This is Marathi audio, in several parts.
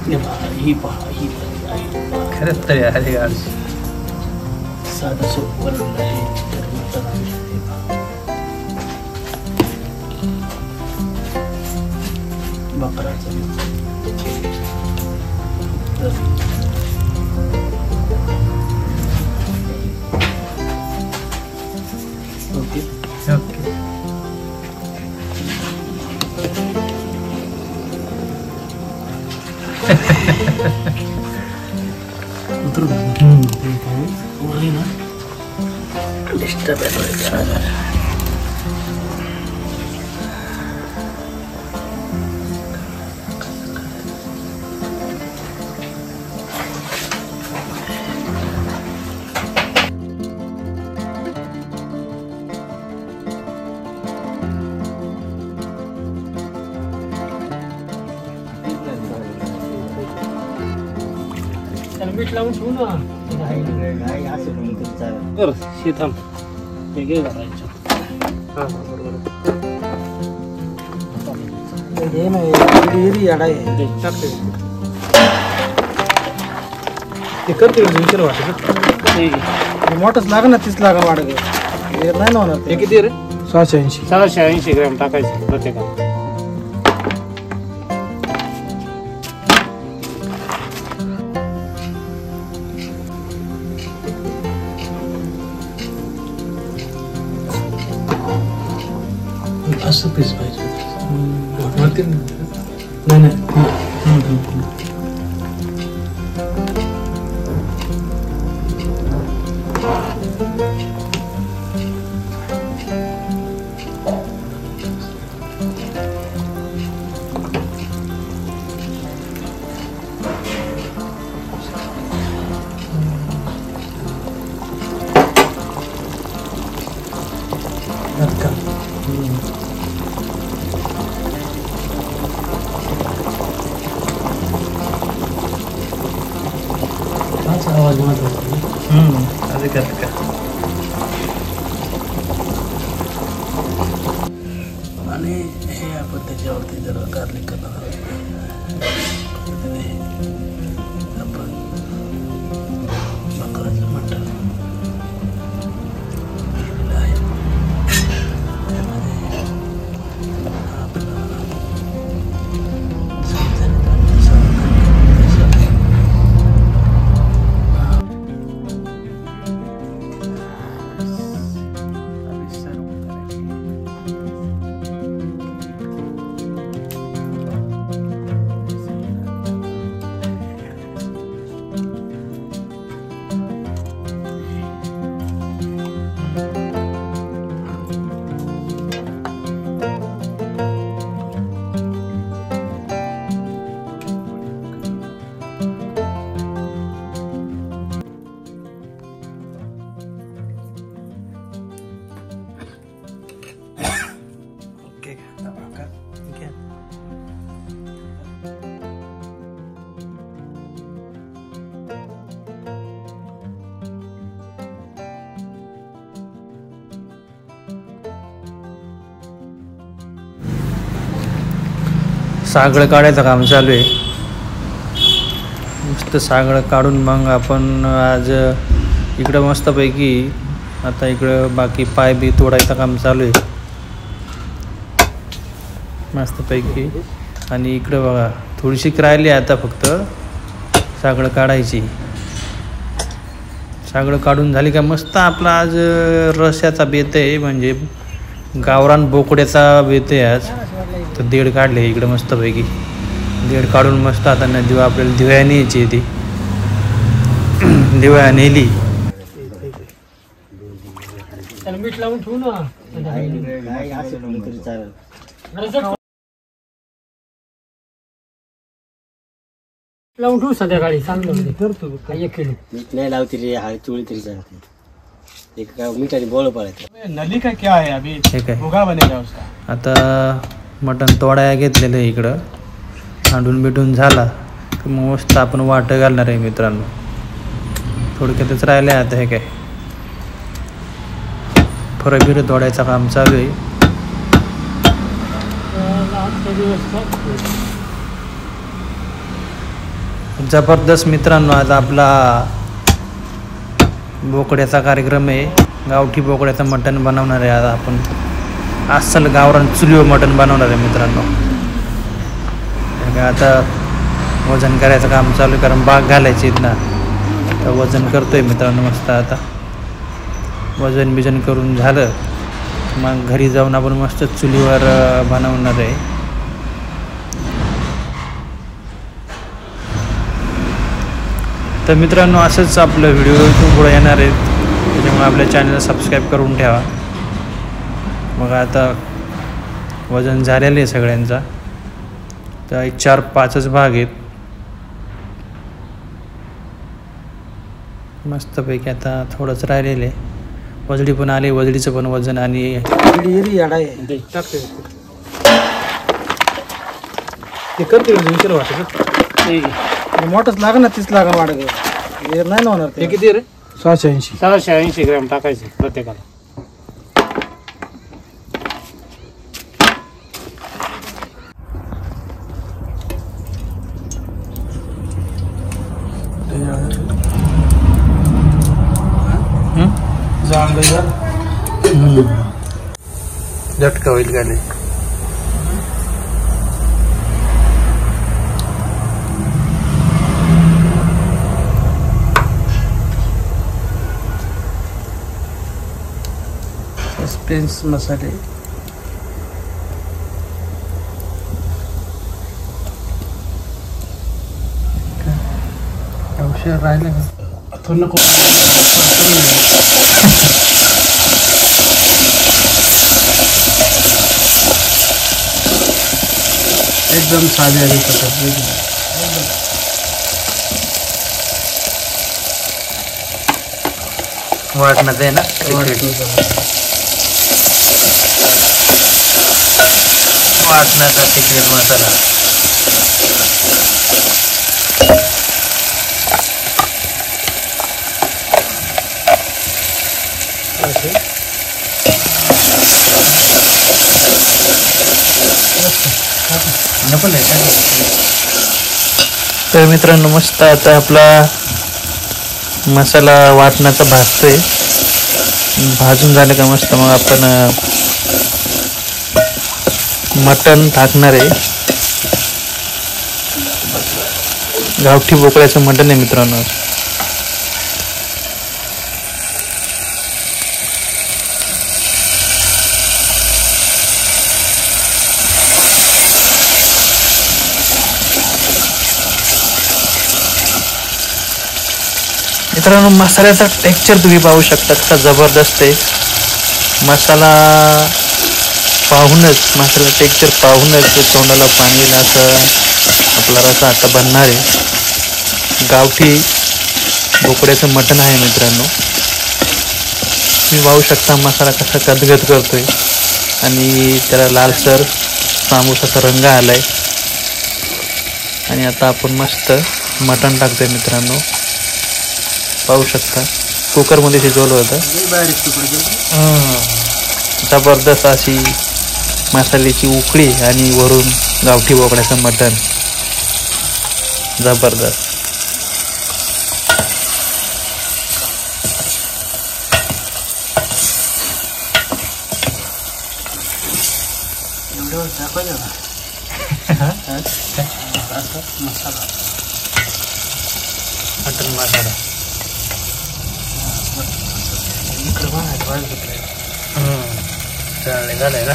ही पहा ही तरी आहे. खरंच तरी आली आज साधं सोपं बनवलं आहे तर मटण आणलं हे पहा. बकराचं ओके ओके. उतरू उरली ना डिस्टर्ब आहे. मीठ लावून ठेवू ना बरं शेत हे घे घालायचं. हां बरोबर हे नाही याडा आहे टाकते ते करते विचार वाटत मोठंच लागेल ना तीच लागेल वाटत हे नाही ना होणार. ते किती रे 680 ग्रॅम टाकायचे प्रत्येकाला. असं पीस पाहिजे नाही नाही. आवाज अरे का आणि हे आपण त्याच्यावरती जरा गार्लिक करणार आपण बकराचं मटण केलेलं आहे. त्यामध्ये आपलं सागळं काढायचं काम चालू आहे. मस्त सागळं काढून मग आपण आज इकडं मस्तपैकी आता इकडं बाकी पाय बी तोडायचं काम चालू आहे मस्तपैकी. आणि इकडं बघा थोडीशी राहिली आता फक्त सागळं काढायची. सागळं काढून झाली का मस्त आपला आज रस्याचा बेत आहे म्हणजे गावरान बोकड्याचा बेत आहे आज. तर दीड काढले इकडं मस्तपैकी. दीड काढून मस्त आता नदी आपल्याला दिव्या न्यायची ती दिव्या नेली. मीठ लावून ठेवू ना लावून ठेवू संध्याकाळी चांगलं करतो. 1 किलो मीठ नाही लावते रे हा चोळी तरी चालते. एक मीठाने बोळ पडायचं. नली का क्या आहे अभी भुगा बनेगा उसका. आता मटण तोडाया घेतलेलं आहे इकडं. हांडून बिटून झाला तर मग मस्त आपण वाटं घालणार आहे मित्रांनो. थोडक्यातच राहिलं आहे आता. हे काय फरं बिरं तोडायचं काम चालू आहे. जबरदस्त मित्रांनो, आज आपला बोकड्याचा कार्यक्रम आहे. गावठी बोकड्याचं मटण बनवणार आहे आज आपण. अस्सल गावरान चुलीवर मटण बनवणार आहे मित्रांनो. आता वजन करायचं काम चालू आहे, कारण बाग घालायचे आहेत ना. तर वजन करतोय मित्रांनो मस्त. आता वजन बिजन करून झालं मग घरी जाऊन आपण मस्त चुलीवर बनवणार आहे. तर मित्रांनो, असंच आपलं व्हिडिओ इथून पुढे येणार आहेत, त्याच्यामुळे आपल्या चॅनलला सबस्क्राईब करून ठेवा. मग आता वजन झालेलं आहे सगळ्यांचा. तर 4-5च भाग आहेत मस्तपैकी. आता थोडंच राहिलेलं आहे. वजडी पण आले, वजडीचं पण वजन आणि ते करते विचार वाटत मोठंच लाग ना, तीच लागण वाटत नाही ना होणार. ते किती रे? 680 ग्रॅम टाकायचे प्रत्येकाला. झटका होईल गाडी. सस्पेन्स मसाले औषध राहिले थोडं नको. एकदम साध्या वाटणं आहे ना. वाटण्याचा सिक्रेट मसाला. तर मित्रांनो, मस्त आता आपला मसाला वाटणाचा भाजतोय. भाजून झालं का मस्त मग आपण मटण टाकणार आहे. गावठी बोकड्याचं मटण आहे मित्रांनो. मित्रांनो, मसाल्याचा टेक्स्चर तुम्ही पाहू शकता कसा जबरदस्त आहे. मसाला पाहूनच, मसाला टेक्स्चर पाहूनच तोंडाला पाणी येईल असं आपला रस्सा आता बनणार आहे. गावठी बोकड्याचं मटण आहे मित्रांनो. तुम्ही पाहू शकता मसाला कसा गदगद करतोय आणि त्याला लालसर तांबूसाचा रंग आलाय. आणि आता आपण मस्त मटण टाकतोय मित्रांनो. पाहू शकता कुकरमध्ये शिजवलं होतं. जबरदस्त अशी मसाल्याची उकळी आणि वरून गावठी बोकड्याचं मटण. जबरदस्त. मटण मसाला झालंय ना.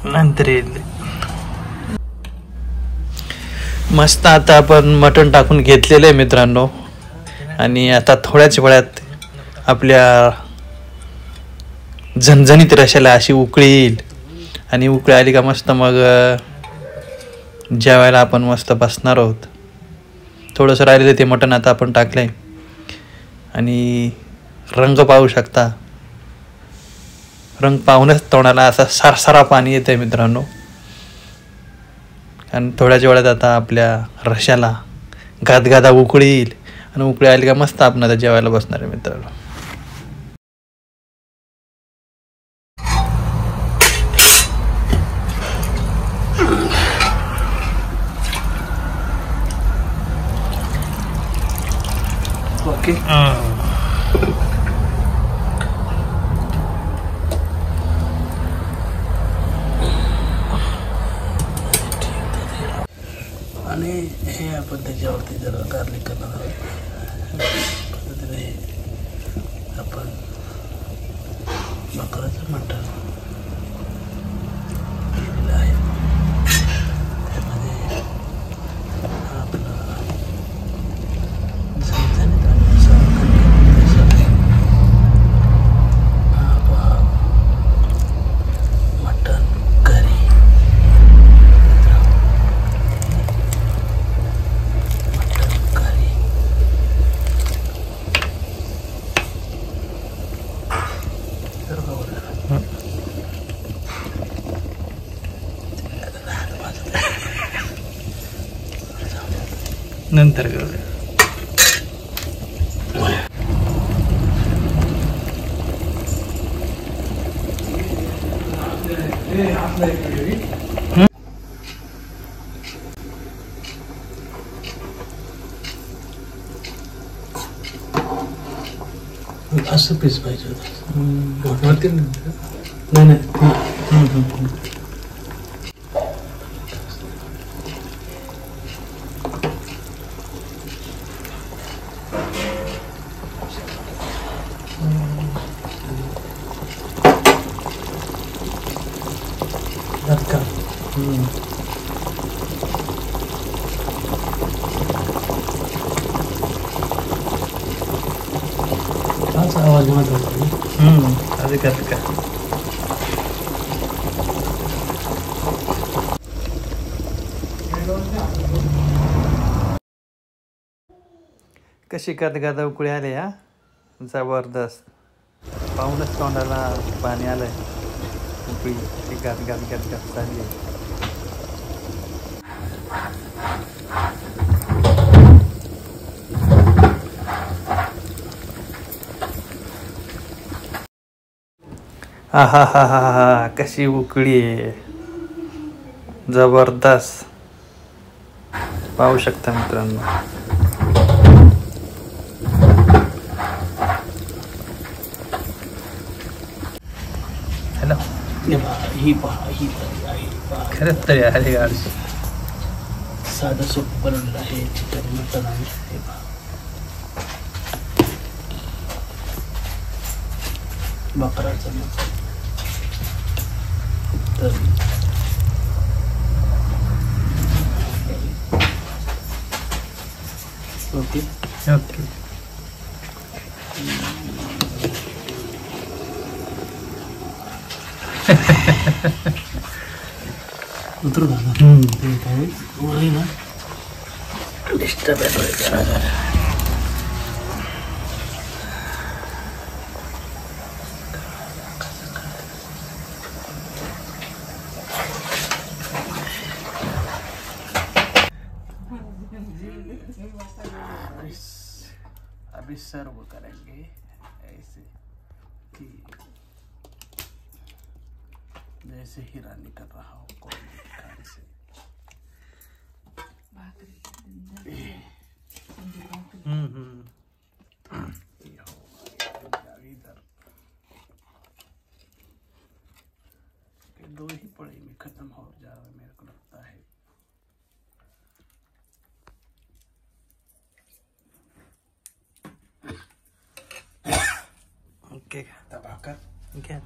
नंतर मस्त. आता आपण मटण टाकून घेतलेलं आहे मित्रांनो. आणि आता थोड्याच वेळात आपल्या झणझणीत रशाला अशी उकळी येईल आणि उकळी आली का मस्त मग जेवायला आपण मस्त बसणार आहोत. थोडंसं राहिलेलं ते मटण आता आपण टाकलंय आणि रंग पाहू शकता. रंग पाहूनच तोंडाला असा सारसारा पाणी येत आहे मित्रांनो. आणि थोड्याच वेळात आता आपल्या रश्याला गादगादा उकळी येईल आणि उकळी आली का मस्त आपण आता जेवायला बसणार आहे मित्रांनो. ओके आणि हे आपण त्याच्यावरती जरा गार्लिक करणार आहोत. पद्धतीने आपण बकराचं मटण केलेलं आहे. त्यामध्ये आपलं झणझणीत मटण करी नंतर करूया. असं पीस पाहिजे होतं. नाही आवाज महत्वाचा. आधी का कशी गादा उकळी आले हा. जबरदस्त. पाहूनच तोंडाला पाणी आलंय. उकळी गाद चालली. हा कशी उकळी आहे. जबरदस्त. पाहू शकता मित्रांनो. हॅलो ही खरंच तरी आहे गाडी. साधं सोपं बनवलेलं आहे चिकन मटन आहे. हे पहा बकराचं मटन. तर ओके उतरू दादा. ते काय वळी ना डिस्टर्ब आहे. अभी सर्व करेंगे ऐसे कि जैसे हिरानी कर रहा हो कोई से. इधर दो ही पड़े में खत्म हो जा रहा है मेरे को लगता है. ओके तबाकर क्या